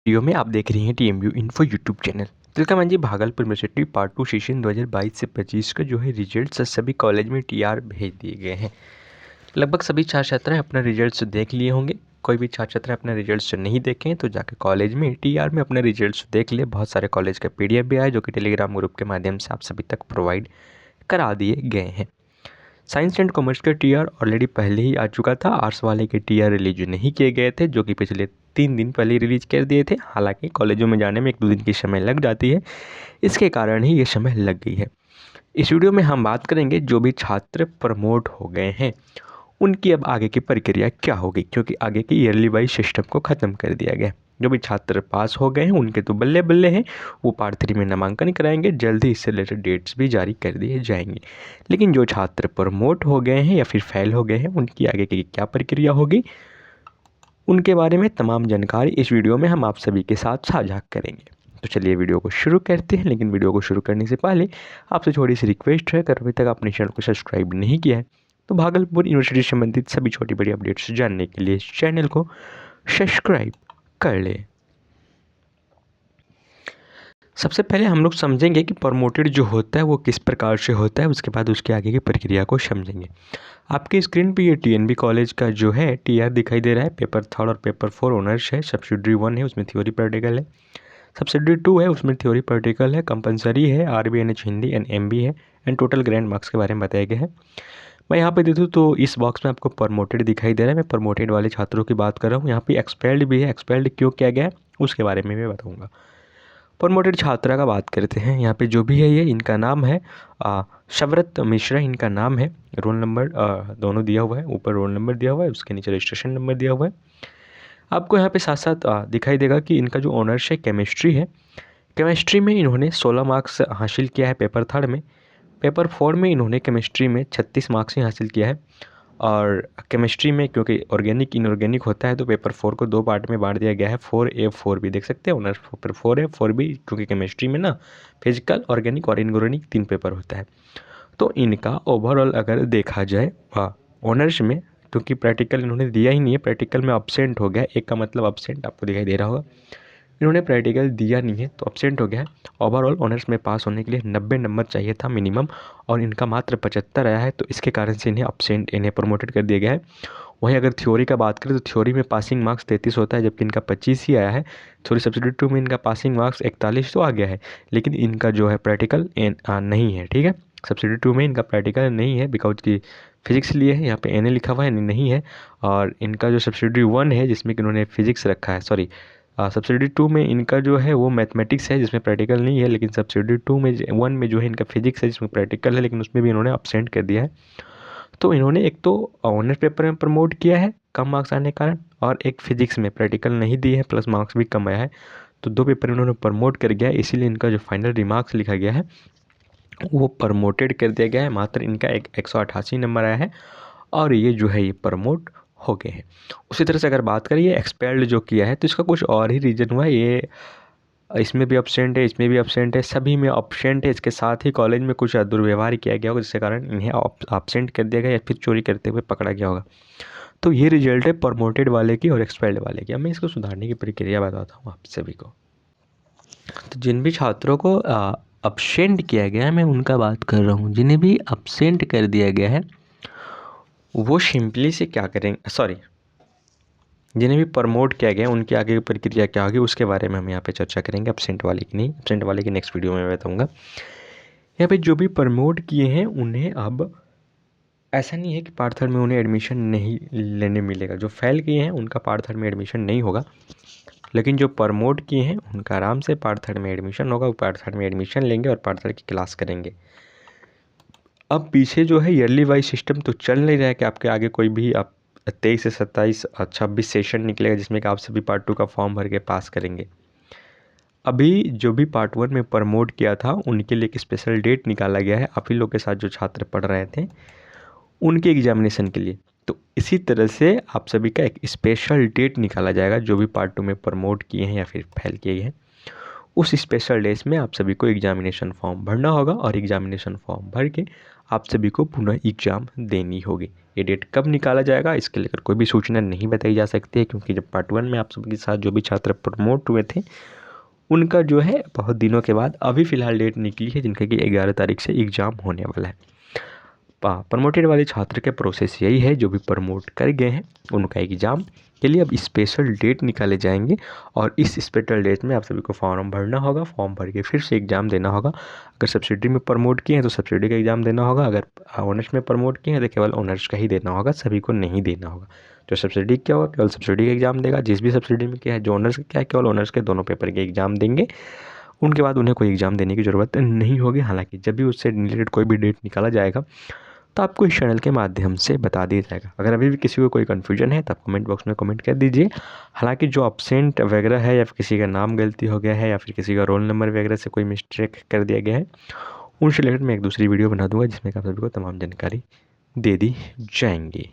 Video में आप देख रही हैं TMU info YouTube channel. Tilkamanjhi Bhagalpur university part 2 session 2022 से 25 का जो है रिजल्ट्स सभी कॉलेज में टीआर भेज दिए गए हैं। लगभग सभी छात्र छात्राएं अपना रिजल्ट्स देख लिए होंगे। कोई भी छात्र छात्राएं अपना रिजल्ट्स नहीं देखें तो जाकर कॉलेज में टीआर में अपने रिजल्ट्स देख ले। बहुत सारे कॉलेज का पीडीएफ भी आया जो कि टेलीग्राम ग्रुप के माध्यम से आप सभी तक प्रोवाइड करा दिए गए हैं। साइंस एंड कॉमर्स के टीआर ऑलरेडी पहले ही आ चुका था। आर्ट्स वाले के टीआर रिलीज नहीं किए गए थे जो कि पिछले 3 दिन पहले रिलीज कर दिए थे। हालांकि कॉलेजों में जाने में 1-2 दिन की समय लग जाती है, इसके कारण ही ये समय लग गई है। इस वीडियो में हम बात करेंगे जो भी छात्र प्रमोट हो गए हैं उनकी अब आगे की प्रक्रिया क्या होगी, क्योंकि आगे की ईयरली वाइज सिस्टम को ख़त्म कर दिया गया। जो भी छात्र पास हो गए हैं उनके तो बल्ले बल्ले हैं, वो पार्ट 3 में नामांकन कराएंगे। जल्द ही इससे रिलेटेड डेट्स भी जारी कर दिए जाएंगे। लेकिन जो छात्र प्रमोट हो गए हैं या फिर फेल हो गए हैं उनकी आगे की क्या प्रक्रिया होगी, उनके बारे में तमाम जानकारी इस वीडियो में हम आप सभी के साथ साझा करेंगे। तो चलिए वीडियो को शुरू करते हैं। लेकिन वीडियो को शुरू करने से पहले आपसे छोटी सी रिक्वेस्ट है, अगर अभी तक आपने चैनल को सब्सक्राइब नहीं किया है तो भागलपुर यूनिवर्सिटी से संबंधित सभी छोटी बड़ी अपडेट्स जानने के लिए इस चैनल को सब्सक्राइब कर ले। सबसे पहले हम लोग समझेंगे कि प्रमोटेड जो होता है वो किस प्रकार से होता है, उसके बाद उसके आगे की प्रक्रिया को समझेंगे। आपकी स्क्रीन पे ये टीएनबी कॉलेज का जो है टीआर दिखाई दे रहा है। पेपर 3 और पेपर 4 ऑनर्स है। सब्सिडरी 1 है, उसमें थ्योरी प्रैक्टिकल है। सब्सिडरी 2 है, उसमें थ्योरी प्रैक्टिकल है। कंपलसरी है, आरबीएनएच हिंदी एंड एमबी है। एंड टोटल ग्रैंड मार्क्स के बारे में बताया गया है। मैं यहाँ पे देखूँ तो इस बॉक्स में आपको प्रमोटेड दिखाई दे रहा है। मैं प्रमोटेड वाले छात्रों की बात कर रहा हूँ। यहाँ पे एक्सपेल्ड भी है। एक्सपेल्ड क्यों किया गया है उसके बारे में मैं बताऊँगा। प्रमोटेड छात्रा का बात करते हैं। यहाँ पे जो भी है ये इनका नाम है शवरत मिश्रा इनका नाम है। रोल नंबर दोनों दिया हुआ है, ऊपर रोल नंबर दिया हुआ है, उसके नीचे रजिस्ट्रेशन नंबर दिया हुआ है। आपको यहाँ पे साथ साथ दिखाई देगा कि इनका जो ऑनर्स है केमिस्ट्री है। केमिस्ट्री में इन्होंने 16 मार्क्स हासिल किया है पेपर 3 में। पेपर 4 में इन्होंने केमिस्ट्री में 36 मार्क्स ही हासिल किया है। और केमिस्ट्री में क्योंकि ऑर्गेनिक इनऑर्गेनिक होता है तो पेपर 4 को 2 पार्ट में बांट दिया गया है। 4A 4B देख सकते हैं। ऑनर्स पेपर 4 है, 4B, क्योंकि केमिस्ट्री में ना फिजिकल, ऑर्गेनिक और इनऑर्गेनिक 3 पेपर होता है। तो इनका ओवरऑल अगर देखा जाए ऑनर्स में, क्योंकि प्रैक्टिकल इन्होंने दिया ही नहीं है, प्रैक्टिकल में अब्सेंट हो गया। एक का मतलब अब्सेंट आपको दिखाई दे रहा होगा। इन्होंने प्रैक्टिकल दिया नहीं है तो अब्सेंट हो गया है। ओवरऑल ऑनर्स में पास होने के लिए 90 नंबर चाहिए था मिनिमम, और इनका मात्र 75 आया है। तो इसके कारण से इन्हें प्रमोटेड कर दिया गया है। वहीं अगर थ्योरी का बात करें तो थ्योरी में पासिंग मार्क्स 33 होता है, जबकि इनका 25 ही आया है। थ्योरी सब्सिडी 2 में इनका पासिंग मार्क्स 41 तो आ गया है, लेकिन इनका जो है प्रैक्टिकल नहीं है। ठीक है, सब्सिडी 2 में इनका प्रैक्टिकल नहीं है बिकॉज की फिजिक्स लिए है। यहाँ पे एन लिखा हुआ है, नहीं है। और इनका जो सब्सिडी 1 है जिसमें कि इन्होंने फिजिक्स रखा है, सॉरी सब्सिडी 2 में इनका जो है वो मैथमेटिक्स है जिसमें प्रैक्टिकल नहीं है, लेकिन सब्सिडी 2 में 1 में जो है इनका फिजिक्स है जिसमें प्रैक्टिकल है, लेकिन उसमें भी इन्होंने अब्सेंट कर दिया है। तो इन्होंने एक तो ऑनर्स पेपर में प्रमोट किया है कम मार्क्स आने के कारण, और एक फिजिक्स में प्रैक्टिकल नहीं दी है प्लस मार्क्स भी कम आया है। तो 2 पेपर इन्होंने प्रमोट कर गया है, इसीलिए इनका जो फाइनल रिमार्क्स लिखा गया है वो प्रमोटेड कर दिया गया है। मात्र इनका 188 नंबर आया है और ये जो है ये प्रमोट हो गए हैं। उसी तरह से अगर बात करें ये एक्सपेल्ड जो किया है तो इसका कुछ और ही रीज़न हुआ है। ये इसमें भी अब्सेंट है, इसमें भी अब्सेंट है, सभी में अब्सेंट है। इसके साथ ही कॉलेज में कुछ दुर्व्यवहार किया गया होगा जिसके कारण इन्हें अब्सेंट कर दिया गया या फिर चोरी करते हुए पकड़ा गया होगा। तो ये रिजल्ट है प्रमोटेड वाले की और एक्सपेल्ड वाले की। अब मैं इसको सुधारने की प्रक्रिया बताता हूँ आप सभी को। तो जिन भी छात्रों को अब्सेंट किया गया है मैं उनका बात कर रहा हूँ। जिन्हें भी अब्सेंट कर दिया गया है वो सिंपली से क्या करेंगे, सॉरी, जिन्हें भी प्रमोट किया गया उनकी आगे की प्रक्रिया क्या होगी उसके बारे में हम यहाँ पे चर्चा करेंगे। एब्सेंट वाले की नहीं, एब्सेंट वाले की नेक्स्ट वीडियो में मैं बताऊँगा। यहाँ पे जो भी प्रमोट किए हैं उन्हें अब ऐसा नहीं है कि पार्ट 3 में उन्हें एडमिशन नहीं लेने मिलेगा। जो फेल किए हैं उनका पार्ट 3 में एडमिशन नहीं होगा, लेकिन जो प्रमोट किए हैं उनका आराम से पार्ट 3 में एडमिशन होगा। वो पार्ट 3 में एडमिशन लेंगे और पार्ट 3 की क्लास करेंगे। अब पीछे जो है ईयरली वाइज सिस्टम तो चल नहीं रहा है कि आपके आगे कोई भी आप 23 से 27 26 सेशन निकलेगा जिसमें कि आप सभी पार्ट 2 का फॉर्म भर के पास करेंगे। अभी जो भी पार्ट 1 में प्रमोट किया था उनके लिए एक स्पेशल डेट निकाला गया है आप ही लोग के साथ जो छात्र पढ़ रहे थे उनके एग्जामिनेशन के लिए। तो इसी तरह से आप सभी का एक स्पेशल डेट निकाला जाएगा जो भी पार्ट 2 में प्रमोट किए हैं या फिर फेल किए हैं उस स्पेशल डेज में आप सभी को एग्जामिनेशन फॉर्म भरना होगा और एग्जामिनेशन फॉर्म भर के आप सभी को पुनः एग्ज़ाम देनी होगी। ये डेट कब निकाला जाएगा इसके लेकर कोई भी सूचना नहीं बताई जा सकती है, क्योंकि जब पार्ट 1 में आप सबके साथ जो भी छात्र प्रमोट हुए थे उनका जो है बहुत दिनों के बाद अभी फ़िलहाल डेट निकली है, जिनका कि 11 तारीख से एग्ज़ाम होने वाला है। प्रमोटेड वाले छात्र के प्रोसेस यही है, जो भी प्रमोट कर गए हैं उनका एग्ज़ाम के लिए अब स्पेशल डेट निकाले जाएंगे और इस स्पेशल डेट में आप सभी को फॉर्म भरना होगा। फॉर्म भर के फिर से एग्ज़ाम देना होगा। अगर सब्सिडी में प्रमोट किए हैं तो सब्सिडी का एग्ज़ाम देना होगा, अगर ऑनर्स में प्रमोट किए हैं तो केवल ऑनर्स का ही देना होगा, सभी को नहीं देना होगा। जो सब्सिडी क्या होगा केवल सब्सिडी का एग्ज़ाम देगा, जिस भी सब्सिडी में क्या है, जो ऑनर्स का क्या है केवल ऑनर्स के दोनों पेपर के एग्ज़ाम देंगे। उनके बाद उन्हें कोई एग्ज़ाम देने की ज़रूरत नहीं होगी। हालाँकि जब भी उससे रिलेटेड कोई भी डेट निकाला जाएगा तो आपको इस चैनल के माध्यम से बता दिया जाएगा। अगर अभी भी किसी को कोई कन्फ्यूजन है तो आप कमेंट बॉक्स में कमेंट कर दीजिए। हालांकि जो एब्सेंट वगैरह है या फिर किसी का नाम गलती हो गया है या फिर किसी का रोल नंबर वगैरह से कोई मिस्टेक कर दिया गया है, उनसे रिलेटेड मैं एक दूसरी वीडियो बना दूंगा जिसमें आप सभी को तमाम जानकारी दे दी जाएंगी।